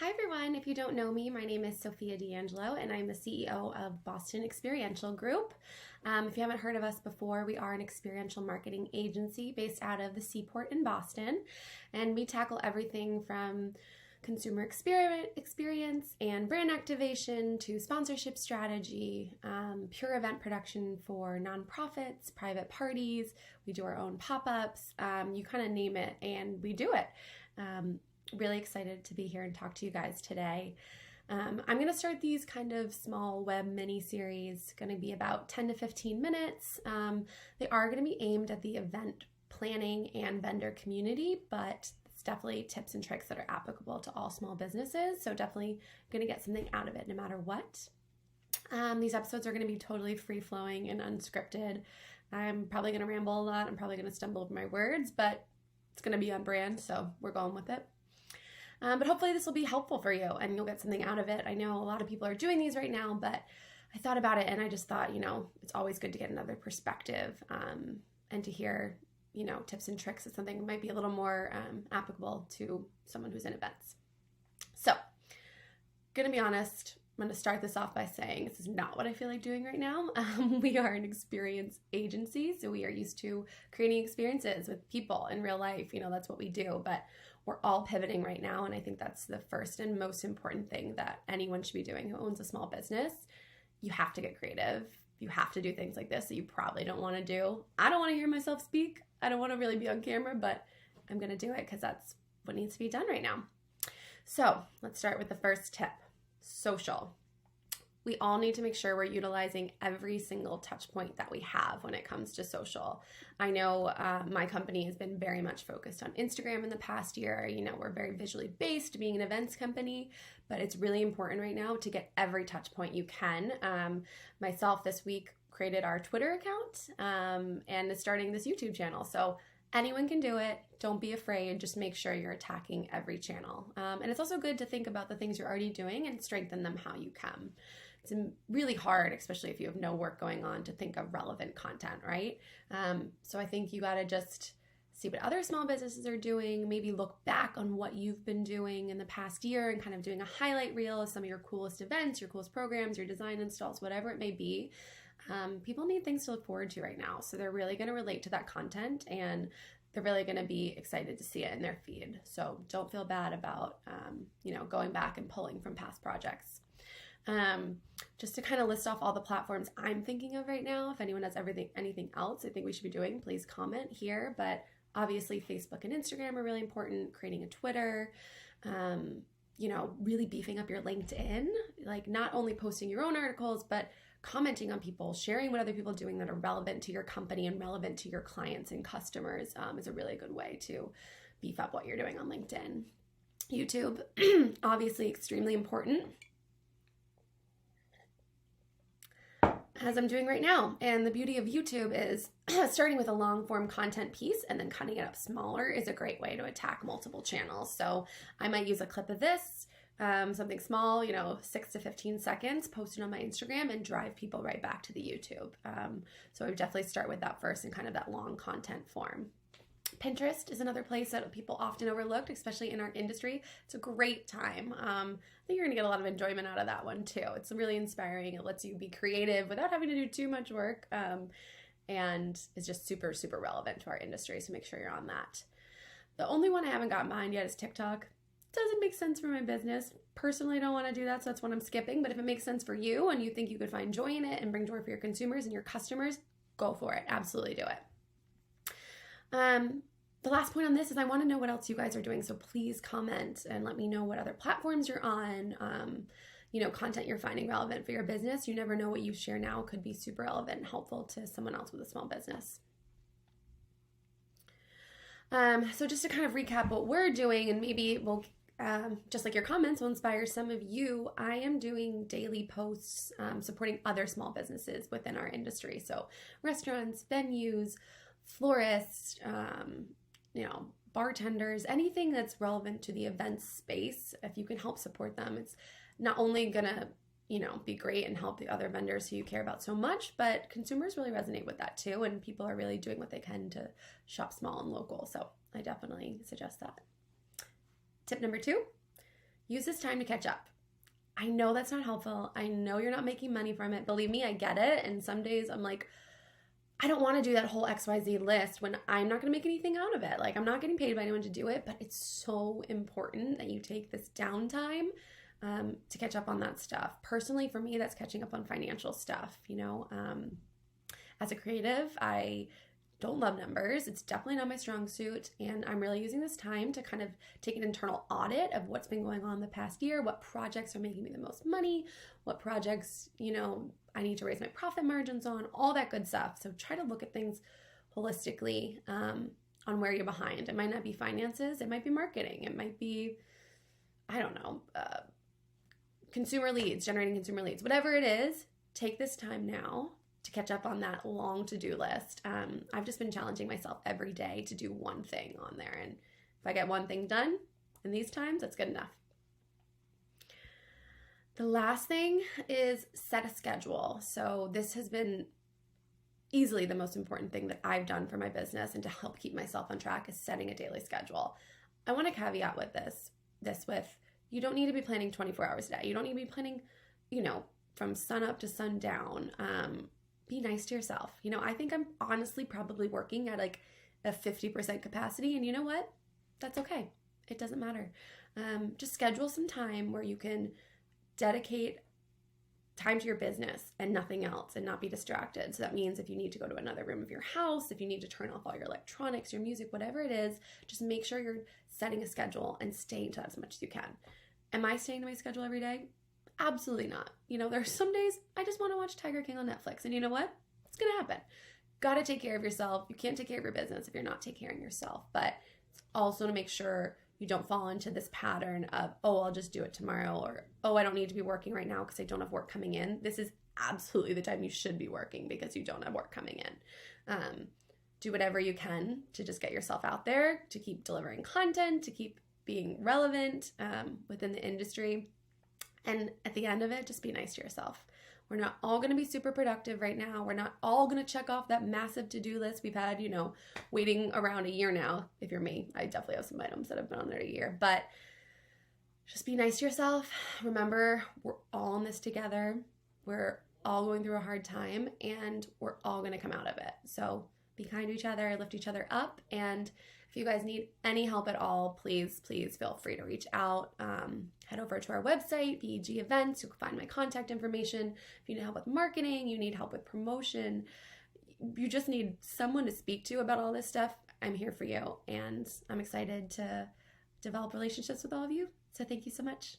Hi everyone, if you don't know me, my name is Sophia D'Angelo and I'm the CEO of Boston Experiential Group. If you haven't heard of us before, we are an experiential marketing agency based out of the Seaport in Boston, and we tackle everything from consumer experience and brand activation to sponsorship strategy, pure event production for nonprofits, private parties. We do our own pop-ups, you kind of name it and we do it. Really excited to be here and talk to you guys today. I'm going to start these kind of small web mini series, going to be about 10 to 15 minutes. They are going to be aimed at the event planning and vendor community, but it's definitely tips and tricks that are applicable to all small businesses. So definitely going to get something out of it no matter what. These episodes are going to be totally free flowing and unscripted. I'm probably going to ramble a lot. I'm probably going to stumble over my words, but it's going to be on brand. So we're going with it. But hopefully this will be helpful for you and you'll get something out of it. I know a lot of people are doing these right now, but I thought about it and I just thought, it's always good to get another perspective and to hear, tips and tricks is something that might be a little more applicable to someone who's in events. So, gonna be honest, I'm gonna start this off by saying this is not what I feel like doing right now. We are an experience agency, so we are used to creating experiences with people in real life. That's what we do, but we're all pivoting right now, and I think that's the first and most important thing that anyone should be doing who owns a small business. You have to get creative. You have to do things like this that you probably don't want to do. I don't want to hear myself speak. I don't want to really be on camera, but I'm going to do it because that's what needs to be done right now. So let's start with the first tip, social. We all need to make sure we're utilizing every single touch point that we have when it comes to social. I know my company has been very much focused on Instagram in the past year. We're very visually based, being an events company, but it's really important right now to get every touch point you can. Myself this week created our Twitter account and is starting this YouTube channel. So anyone can do it. Don't be afraid. Just make sure you're attacking every channel. And it's also good to think about the things you're already doing and strengthen them how you can. It's really hard, especially if you have no work going on, to think of relevant content, right? So I think you got to just see what other small businesses are doing, maybe look back on what you've been doing in the past year and kind of doing a highlight reel of some of your coolest events, your coolest programs, your design installs, whatever it may be. People need things to look forward to right now. So they're really going to relate to that content and they're really going to be excited to see it in their feed. So don't feel bad about, going back and pulling from past projects. Just to kind of list off all the platforms I'm thinking of right now. If anyone has anything else I think we should be doing, please comment here. But obviously Facebook and Instagram are really important. Creating a Twitter, really beefing up your LinkedIn, like not only posting your own articles, but commenting on people, sharing what other people are doing that are relevant to your company and relevant to your clients and customers is a really good way to beef up what you're doing on LinkedIn. YouTube, obviously extremely important, as I'm doing right now. And the beauty of YouTube is starting with a long form content piece and then cutting it up smaller is a great way to attack multiple channels. So I might use a clip of this, something small, 6 to 15 seconds, post it on my Instagram and drive people right back to the YouTube. So I would definitely start with that first in kind of that long content form. Pinterest is another place that people often overlook, especially in our industry. It's a great time. I think you're going to get a lot of enjoyment out of that one too. It's really inspiring. It lets you be creative without having to do too much work, and it's just super, super relevant to our industry. So make sure you're on that. The only one I haven't gotten behind yet is TikTok. It doesn't make sense for my business. Personally, I don't want to do that, so that's what I'm skipping. But if it makes sense for you and you think you could find joy in it and bring joy for your consumers and your customers, go for it. Absolutely do it. The last point on this is I want to know what else you guys are doing. So please comment and let me know what other platforms you're on, content you're finding relevant for your business. You never know what you share now could be super relevant and helpful to someone else with a small business. So just to kind of recap what we're doing, and maybe we'll, just like your comments will inspire some of you, I am doing daily posts supporting other small businesses within our industry. So restaurants, venues, florists, bartenders, anything that's relevant to the event space. If you can help support them, it's not only gonna, be great and help the other vendors who you care about so much, but consumers really resonate with that too. And people are really doing what they can to shop small and local. So I definitely suggest that. Tip number 2, use this time to catch up. I know that's not helpful. I know you're not making money from it. Believe me, I get it. And some days I'm like, I don't want to do that whole XYZ list when I'm not going to make anything out of it. Like, I'm not getting paid by anyone to do it, but it's so important that you take this downtime to catch up on that stuff. Personally, for me, that's catching up on financial stuff. As a creative, I don't love numbers. It's definitely not my strong suit. And I'm really using this time to kind of take an internal audit of what's been going on the past year, what projects are making me the most money, what projects, I need to raise my profit margins on, all that good stuff. So try to look at things holistically on where you're behind. It might not be finances. It might be marketing. It might be, I don't know, consumer leads, generating consumer leads. Whatever it is, take this time now to catch up on that long to-do list. I've just been challenging myself every day to do one thing on there. And if I get one thing done in these times, that's good enough. The last thing is set a schedule. So this has been easily the most important thing that I've done for my business and to help keep myself on track is setting a daily schedule. I want to caveat with this with you don't need to be planning 24 hours a day. You don't need to be planning, from sun up to sundown. Be nice to yourself. I think I'm honestly probably working at like a 50% capacity, and you know what? That's okay. It doesn't matter. Just schedule some time where you can dedicate time to your business and nothing else and not be distracted. So that means if you need to go to another room of your house, if you need to turn off all your electronics, your music, whatever it is, just make sure you're setting a schedule and staying to that as much as you can. Am I staying to my schedule every day? Absolutely not. There are some days I just want to watch Tiger King on Netflix. And you know what? It's going to happen. Got to take care of yourself. You can't take care of your business if you're not taking care of yourself. But it's also to make sure you don't fall into this pattern of, I'll just do it tomorrow, or, I don't need to be working right now because I don't have work coming in. This is absolutely the time you should be working because you don't have work coming in. Do whatever you can to just get yourself out there, to keep delivering content, to keep being relevant within the industry. And at the end of it, just be nice to yourself. We're not all going to be super productive right now. We're not all going to check off that massive to-do list we've had, waiting around a year now. If you're me, I definitely have some items that have been on there a year. But just be nice to yourself. Remember, we're all in this together. We're all going through a hard time, and we're all going to come out of it. So be kind to each other, lift each other up, and if you guys need any help at all, please feel free to reach out. Head over to our website, BEG Events. You'll find my contact information. If you need help with marketing, you need help with promotion, you just need someone to speak to about all this stuff, I'm here for you. And I'm excited to develop relationships with all of you. So thank you so much.